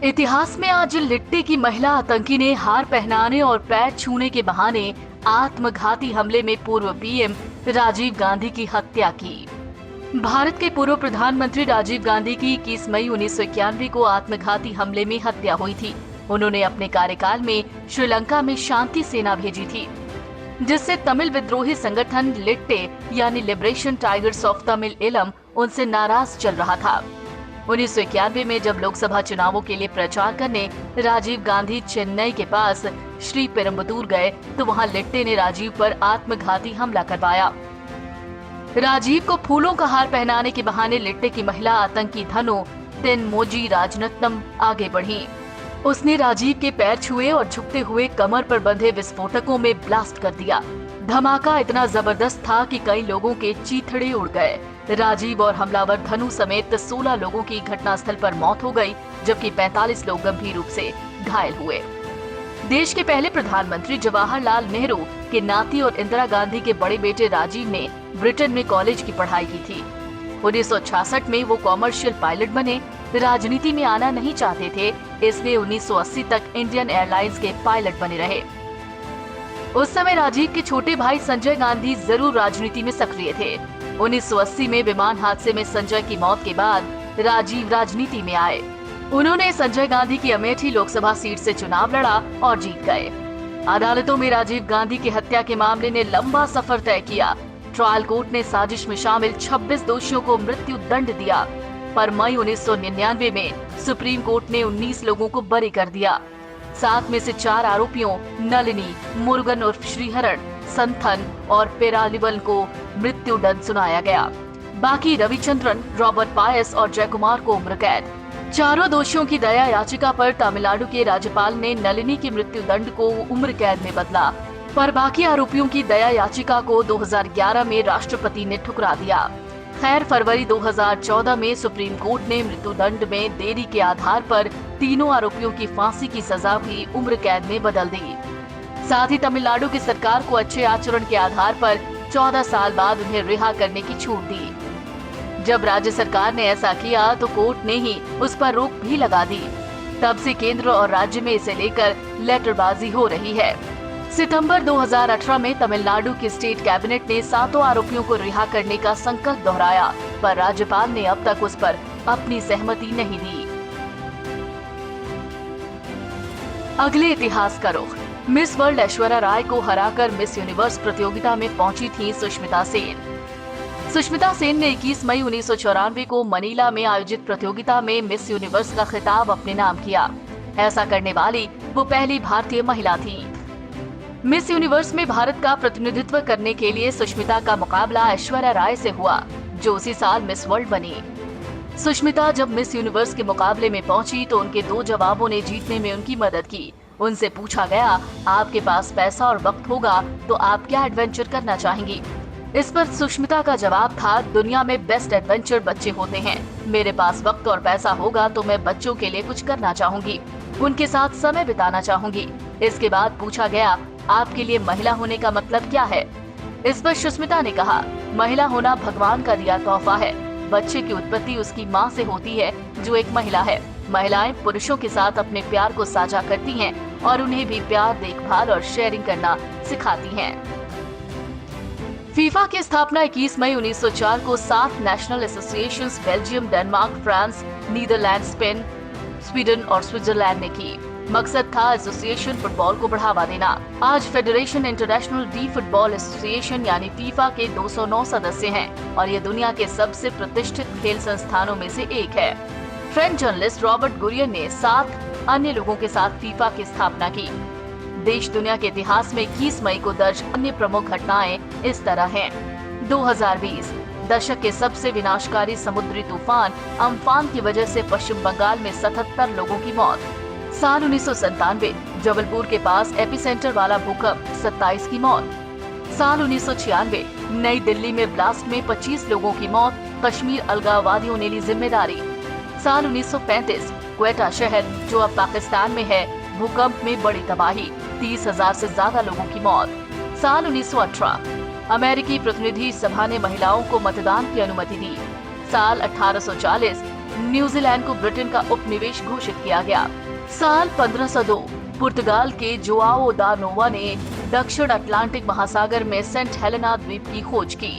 इतिहास में आज लिट्टे की महिला आतंकी ने हार पहनाने और पैर छूने के बहाने आत्मघाती हमले में पूर्व पीएम राजीव गांधी की हत्या की। भारत के पूर्व प्रधानमंत्री राजीव गांधी की 21 मई 1991 को आत्मघाती हमले में हत्या हुई थी। उन्होंने अपने कार्यकाल में श्रीलंका में शांति सेना भेजी थी, जिससे तमिल विद्रोही संगठन लिट्टे यानी लिबरेशन टाइगर्स ऑफ तमिल इलम उनसे नाराज चल रहा था। 1991 में जब लोकसभा चुनावों के लिए प्रचार करने राजीव गांधी चेन्नई के पास श्री पेरुम्बदूर गए तो वहां लिट्टे ने राजीव पर आत्मघाती हमला करवाया। राजीव को फूलों का हार पहनाने के बहाने लिट्टे की महिला आतंकी धनु तेनमोजी राजनत्नम आगे बढ़ी। उसने राजीव के पैर छुए और झुकते हुए कमर पर बंधे विस्फोटकों में ब्लास्ट कर दिया। धमाका इतना जबरदस्त था कि कई लोगों के चीथड़े उड़ गए। राजीव और हमलावर धनु समेत 16 लोगों की घटनास्थल पर मौत हो गई, जबकि 45 लोग गंभीर रूप से घायल हुए। देश के पहले प्रधानमंत्री जवाहरलाल नेहरू के नाती और इंदिरा गांधी के बड़े बेटे राजीव ने ब्रिटेन में कॉलेज की पढ़ाई की थी। 1966 में वो कॉमर्शियल पायलट बने। राजनीति में आना नहीं चाहते थे, इसलिए 1980 तक इंडियन एयरलाइंस के पायलट बने रहे। उस समय राजीव के छोटे भाई संजय गांधी जरूर राजनीति में सक्रिय थे। 1980 में विमान हादसे में संजय की मौत के बाद राजीव राजनीति में आए। उन्होंने संजय गांधी की अमेठी लोकसभा सीट से चुनाव लड़ा और जीत गए। अदालतों में राजीव गांधी की हत्या के मामले ने लंबा सफर तय किया। ट्रायल कोर्ट ने साजिश में शामिल 26 दोषियों को मृत्यु दंड दिया, पर मई 1999 में सुप्रीम कोर्ट ने 19 लोगों को बरी कर दिया। 7 में से 4 आरोपियों नलिनी, मुरुगन उर्फ श्रीहरण, संथन और पेरालिवल को मृत्यु दंड सुनाया गया। बाकी रविचंद्रन, रॉबर्ट पायस और जयकुमार को उम्र कैद। चारों दोषियों की दया याचिका पर तमिलनाडु के राज्यपाल ने नलिनी की मृत्यु दंड को उम्र कैद में बदला, पर बाकी आरोपियों की दया याचिका को 2011 में राष्ट्रपति ने ठुकरा दिया। खैर, फरवरी 2014 में सुप्रीम कोर्ट ने मृत्यु दंड में देरी के आधार पर तीनों आरोपियों की फांसी की सजा भी उम्र कैद में बदल दी। साथ ही तमिलनाडु की सरकार को अच्छे आचरण के आधार पर 14 साल बाद उन्हें रिहा करने की छूट दी। जब राज्य सरकार ने ऐसा किया तो कोर्ट ने ही उस पर रोक भी लगा दी। तब से केंद्र और राज्य में इसे लेकर लेटरबाजी हो रही है। सितंबर 2018 में तमिलनाडु की स्टेट कैबिनेट ने 7 आरोपियों को रिहा करने का संकल्प दोहराया, पर राज्यपाल ने अब तक उस पर अपनी सहमति नहीं दी। अगले इतिहास का रुख। मिस वर्ल्ड ऐश्वर्या राय को हराकर मिस यूनिवर्स प्रतियोगिता में पहुंची थी सुष्मिता सेन। सुष्मिता सेन ने 21 मई 1994 को मनीला में आयोजित प्रतियोगिता में मिस यूनिवर्स का खिताब अपने नाम किया। ऐसा करने वाली वो पहली भारतीय महिला थी। मिस यूनिवर्स में भारत का प्रतिनिधित्व करने के लिए सुष्मिता का मुकाबला ऐश्वर्या राय से हुआ, जो उसी साल मिस वर्ल्ड बनी। सुष्मिता जब मिस यूनिवर्स के मुकाबले में पहुंची तो उनके 2 जवाबों ने जीतने में उनकी मदद की। उनसे पूछा गया, आपके पास पैसा और वक्त होगा तो आप क्या एडवेंचर करना चाहेंगी? इस पर सुष्मिता का जवाब था, दुनिया में बेस्ट एडवेंचर बच्चे होते हैं। मेरे पास वक्त और पैसा होगा तो मैं बच्चों के लिए कुछ करना चाहूंगी, उनके साथ समय बिताना चाहूंगी। इसके बाद पूछा गया, आपके लिए महिला होने का मतलब क्या है? इस पर सुष्मिता ने कहा, महिला होना भगवान का दिया तोहफा है। बच्चे की उत्पत्ति उसकी माँ से होती है, जो एक महिला है। महिलाएं पुरुषों के साथ अपने प्यार को साझा करती हैं और उन्हें भी प्यार, देखभाल और शेयरिंग करना सिखाती हैं। फीफा की स्थापना 21 मई 1904 को 7 national associations Belgium, Denmark, France, Netherlands, Spain, Sweden और स्विट्जरलैंड ने की। मकसद था एसोसिएशन फुटबॉल को बढ़ावा देना। आज federation international D football association यानी फीफा के 209 सदस्य हैं और ये दुनिया के सबसे प्रतिष्ठित खेल संस्थानों में से एक है। फ्रेंच जर्नलिस्ट रॉबर्ट गुरियन ने 7 अन्य लोगों के साथ फीफा की स्थापना की। देश दुनिया के इतिहास में 21 मई को दर्ज अन्य प्रमुख घटनाएं इस तरह हैं। 2020 दशक के सबसे विनाशकारी समुद्री तूफान अम्फान की वजह से पश्चिम बंगाल में 77 लोगों की मौत। साल 1997 जबलपुर के पास एपिसेंटर वाला भूकंप, 27 की मौत। साल 1996 नई दिल्ली में ब्लास्ट में 25 लोगों की मौत, कश्मीर अलगाववादियों ने ली जिम्मेदारी। साल 1935 क्वेटा शहर, जो अब पाकिस्तान में है, भूकंप में बड़ी तबाही, 30,000 से ज्यादा लोगों की मौत। साल 1918 अमेरिकी प्रतिनिधि सभा ने महिलाओं को मतदान की अनुमति दी। साल 1840 न्यूजीलैंड को ब्रिटेन का उपनिवेश घोषित किया गया। साल 1502 पुर्तगाल के जोआओ दा नोवा ने दक्षिण अटलांटिक महासागर में सेंट हेलेना द्वीप की खोज की।